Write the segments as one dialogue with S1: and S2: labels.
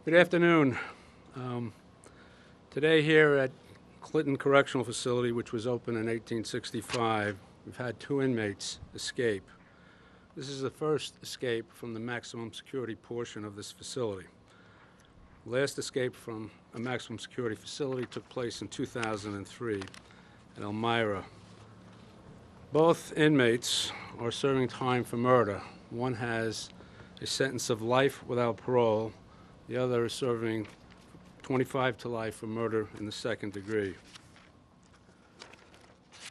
S1: Good afternoon. Today here at Clinton Correctional Facility, which was opened in 1865, we've had 2 inmates escape. This is the first escape from the maximum security portion of this facility. The last escape from a maximum security facility took place in 2003 at Elmira. Both inmates are serving time for murder. One has a sentence of life without parole. The other is serving 25 to life for murder in the 2nd degree.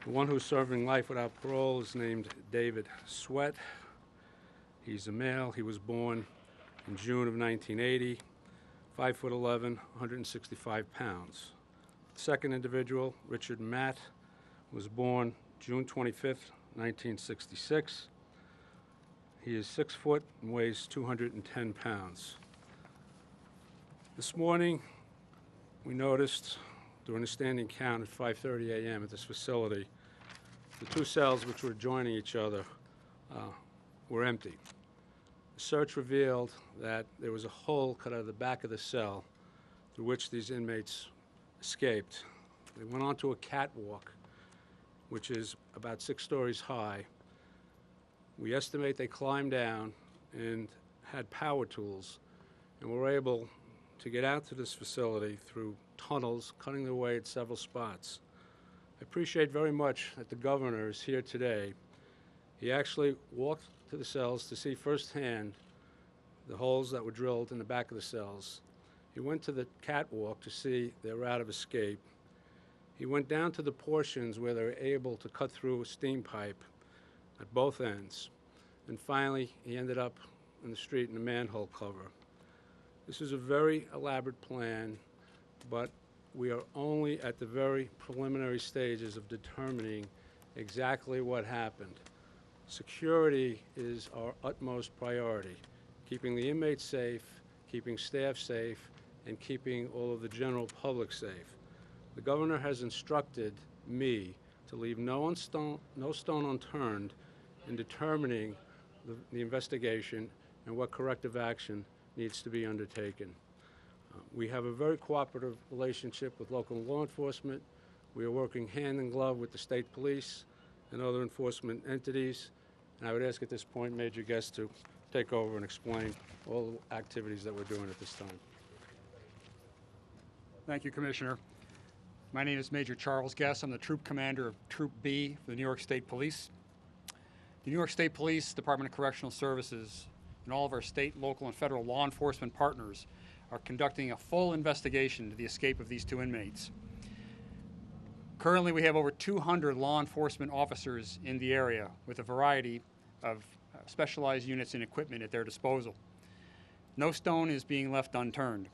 S1: The one who's serving life without parole is named David Sweat. He's a male. He was born in June of 1980, 5'11", 165 pounds. The second individual, Richard Matt, was born June 25th, 1966. He is 6 foot and weighs 210 pounds. This morning, we noticed during a standing count at 5:30 a.m. at this facility, the 2 cells which were adjoining each other were empty. The search revealed that there was a hole cut out of the back of the cell through which these inmates escaped. They went onto a catwalk, which is about 6 stories high. We estimate they climbed down and had power tools and were able to get out to this facility through tunnels, cutting their way at several spots. I appreciate very much that the governor is here today. He actually walked to the cells to see firsthand the holes that were drilled in the back of the cells. He went to the catwalk to see their route of escape. He went down to the portions where they were able to cut through a steam pipe at both ends. And finally, he ended up in the street in a manhole cover. This is a very elaborate plan, but we are only at the very preliminary stages of determining exactly what happened. Security is our utmost priority, keeping the inmates safe, keeping staff safe, and keeping all of the general public safe. The governor has instructed me to leave no stone unturned in determining the investigation and what corrective action needs to be undertaken. We have a very cooperative relationship with local law enforcement. We are working hand in glove with the state police and other enforcement entities. And I would ask at this point Major Guest to take over and explain all the activities that we're doing at this time.
S2: Thank you, Commissioner. My name is Major Charles Guest. I'm the Troop Commander of Troop B for the New York State Police. The New York State Police, Department of Correctional Services, and all of our state, local, and federal law enforcement partners are conducting a full investigation into the escape of these 2 inmates. Currently, we have over 200 law enforcement officers in the area with a variety of specialized units and equipment at their disposal. No stone is being left unturned.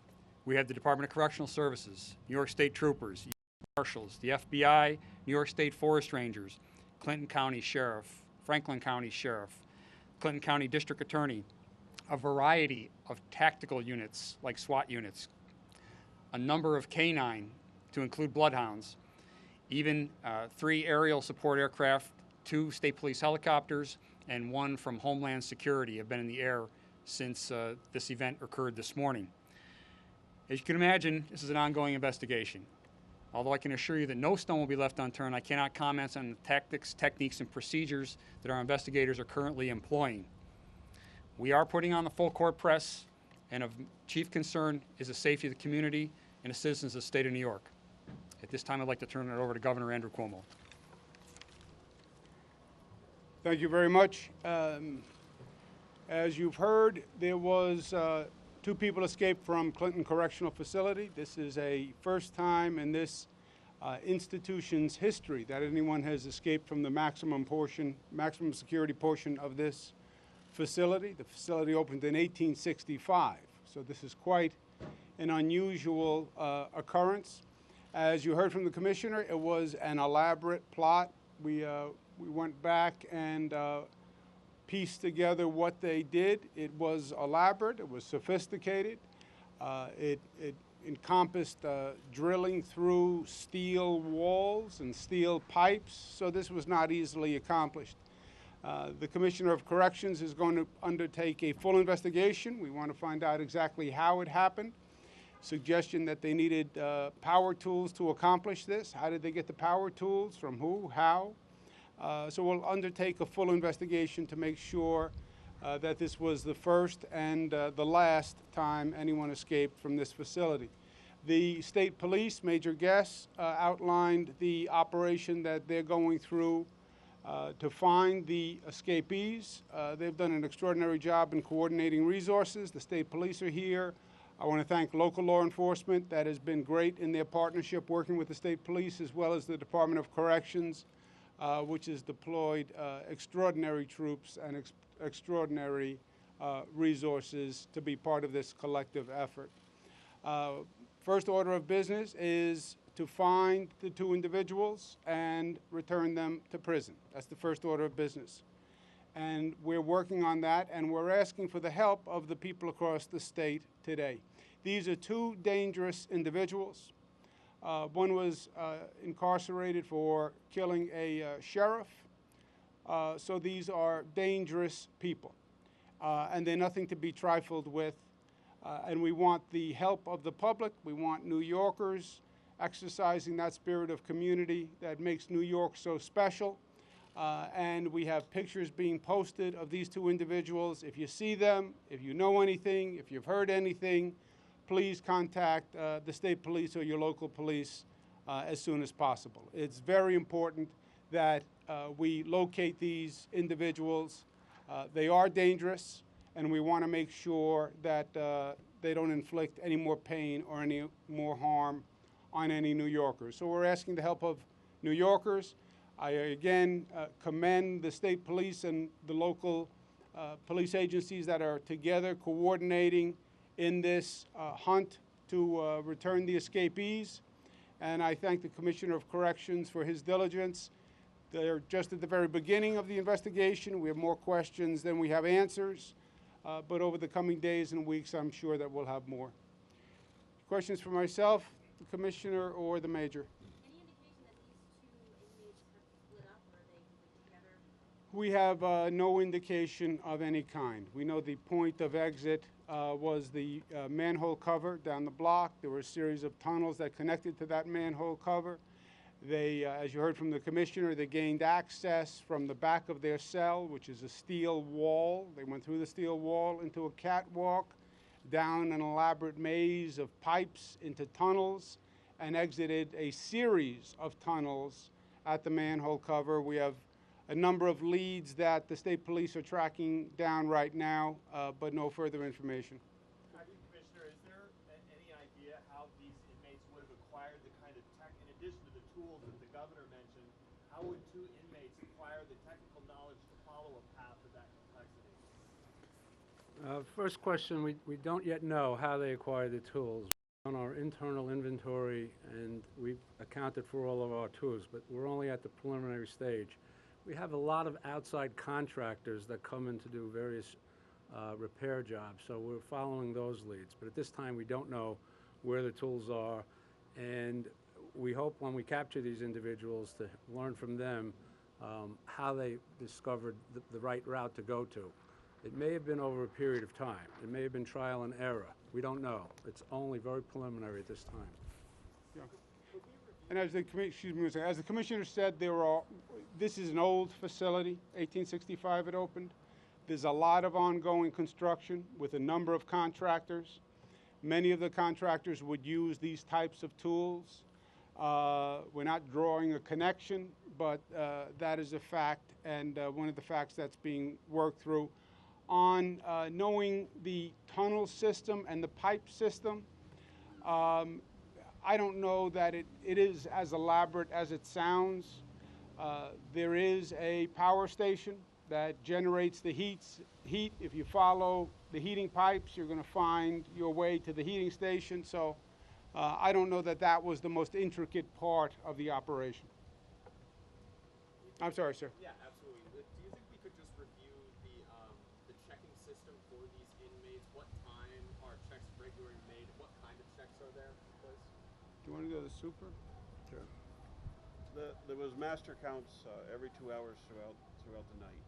S2: We have the Department of Correctional Services, New York State Troopers, Marshals, the FBI, New York State Forest Rangers, Clinton County Sheriff, Franklin County Sheriff, Clinton County District Attorney, a variety of tactical units like SWAT units, a number of K-9 to include bloodhounds, even 3 aerial support aircraft, 2 state police helicopters, and 1 from Homeland Security have been in the air since this event occurred this morning. As you can imagine, this is an ongoing investigation. Although I can assure you that no stone will be left unturned, I cannot comment on the tactics, techniques, and procedures that our investigators are currently employing. We are putting on the full court press, and of chief concern is the safety of the community and the citizens of the state of New York. At this time, I'd like to turn it over to Governor Andrew Cuomo.
S3: Thank you very much. As you've heard, there was 2 people escaped from Clinton Correctional Facility. This is a first time in this institution's history that anyone has escaped from the maximum security portion of this facility. The facility opened in 1865, so this is quite an unusual occurrence. As you heard from the Commissioner, it was an elaborate plot. We went back and pieced together what they did. It was elaborate, it was sophisticated. It encompassed drilling through steel walls and steel pipes, so this was not easily accomplished. The Commissioner of Corrections is going to undertake a full investigation. We want to find out exactly how it happened. suggestion that they needed power tools to accomplish this. How did they get the power tools? From who? How? So we'll undertake a full investigation to make sure that this was the first and the last time anyone escaped from this facility. The state police, Major Guess, outlined the operation that they're going through to find the escapees. They've done an extraordinary job in coordinating resources. The state police are here. I want to thank local law enforcement that has been great in their partnership working with the state police as well as the Department of Corrections, which has deployed extraordinary troops and extraordinary resources to be part of this collective effort. First order of business is to find the two individuals and return them to prison. That's the first order of business. And we're working on that, and we're asking for the help of the people across the state today. These are two dangerous individuals. One was incarcerated for killing a sheriff. So these are dangerous people, and they're nothing to be trifled with. And we want the help of the public. We want New Yorkers exercising that spirit of community that makes New York so special. And we have pictures being posted of these two individuals. If you see them, if you know anything, if you've heard anything, please contact the state police or your local police as soon as possible. It's very important that we locate these individuals. They are dangerous, and we want to make sure that they don't inflict any more pain or any more harm on any New Yorkers. So we're asking the help of New Yorkers. I again commend the state police and the local police agencies that are together coordinating in this hunt to return the escapees. And I thank the Commissioner of Corrections for his diligence. They're just at the very beginning of the investigation. We have more questions than we have answers. But over the coming days and weeks, I'm sure that we'll have more. Questions for myself, the Commissioner, or the Major?
S4: Any indication that these two inmates have split up, or are they together?
S3: We have no indication of any kind. We know the point of exit was the manhole cover down the block. There were a series of tunnels that connected to that manhole cover. They, as you heard from the Commissioner, they gained access from the back of their cell, which is a steel wall. They went through the steel wall into a catwalk, down an elaborate maze of pipes into tunnels, and exited a series of tunnels at the manhole cover. We have a number of leads that the state police are tracking down right now, but no further information.
S5: Commissioner, is there any idea how these inmates would have acquired the kind of tech, in addition to the tools that the governor mentioned, how would two inmates acquire the technical knowledge to follow a path of that complexity?
S1: First question, we don't yet know how they acquired the tools. On our internal inventory, and we've accounted for all of our tools, but we're only at the preliminary stage. We have a lot of outside contractors that come in to do various repair jobs, so we're following those leads. But at this time, we don't know where the tools are, and we hope when we capture these individuals to learn from them how they discovered the right route to go to. It may have been over a period of time. It may have been trial and error. We don't know. It's only very preliminary at this time.
S3: Yeah. And as the Commissioner said, this is an old facility, 1865 it opened. There's a lot of ongoing construction with a number of contractors. Many of the contractors would use these types of tools. We're not drawing a connection, but that is a fact, and one of the facts that's being worked through. On knowing the tunnel system and the pipe system, I don't know that it is as elaborate as it sounds. There is a power station that generates the heat. If you follow the heating pipes, you're going to find your way to the heating station. So I don't know that that was the most intricate part of the operation. I'm sorry, sir.
S5: Yeah, absolutely. Do you think we could just review the checking system for these inmates? What time are checks regularly made? What kind of checks are there?
S3: Do you want to go to the super?
S1: Sure.
S6: There was master counts every 2 hours throughout the night.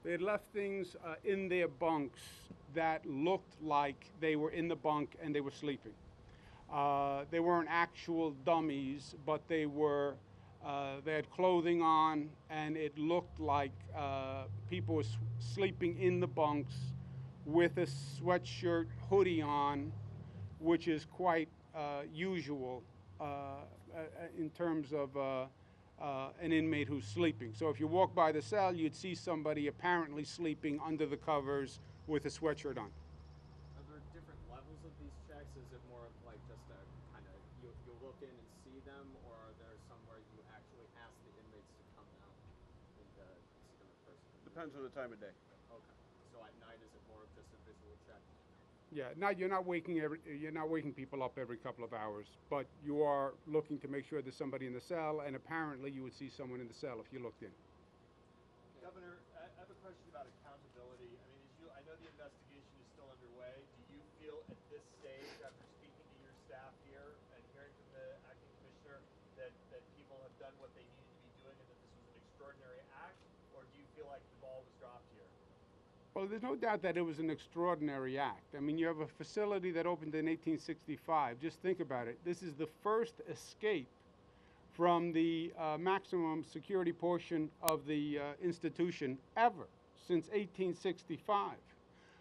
S3: They had left things in their bunks that looked like they were in the bunk and they were sleeping. They weren't actual dummies, but they had clothing on, and it looked like people were sleeping in the bunks with a sweatshirt hoodie on, which is quite usual in terms of an inmate who's sleeping. So if you walk by the cell, you'd see somebody apparently sleeping under the covers with a sweatshirt on.
S7: Are there different levels of these checks? Is it more of like just a kind of you look in and see them, or are there some where you actually ask the inmates to come out and see them in person?
S6: Depends on the time of day.
S7: Okay. So at night, is it more of just a visual check?
S3: Yeah, you're not waking people up every couple of hours, but you are looking to make sure there's somebody in the cell, and apparently you would see someone in the cell if you looked in.
S5: Governor, I have a question about accountability. I mean, I know the investigation is still underway. Do you feel at this stage, after speaking to your staff here and hearing from the acting commissioner, that people have done what they needed to be doing and that this was an extraordinary act, or do you feel like the ball was dropped here?
S3: Well, there's no doubt that it was an extraordinary act. I mean, you have a facility that opened in 1865. Just think about it. This is the first escape from the maximum security portion of the institution ever since 1865.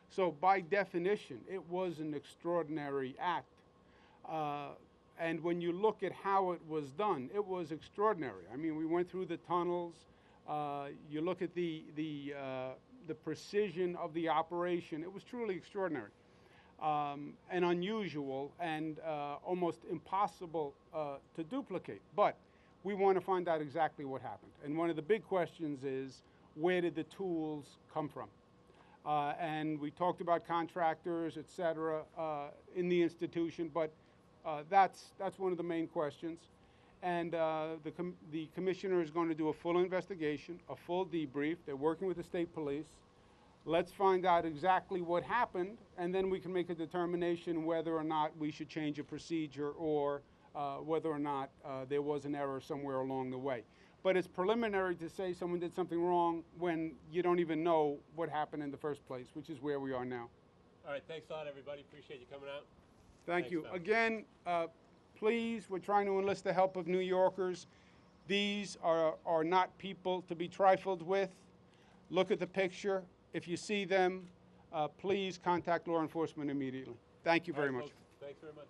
S3: So by definition, it was an extraordinary act. And when you look at how it was done, it was extraordinary. I mean, we went through the tunnels. You look at the precision of the operation. It was truly extraordinary and unusual and almost impossible to duplicate. But we want to find out exactly what happened. And one of the big questions is, where did the tools come from? And we talked about contractors, et cetera, in the institution, but that's one of the main questions. And the commissioner is going to do a full investigation, a full debrief. They're working with the state police. Let's find out exactly what happened, and then we can make a determination whether or not we should change a procedure or whether or not there was an error somewhere along the way. But it's preliminary to say someone did something wrong when you don't even know what happened in the first place, which is where we are now.
S8: All right, thanks a lot, everybody. Appreciate you coming out.
S3: Thank you.
S8: Tom.
S3: Again, please, we're trying to enlist the help of New Yorkers. These are not people to be trifled with. Look at the picture. If you see them, please contact law enforcement immediately. Thank you very much.
S8: Folks, thanks very much.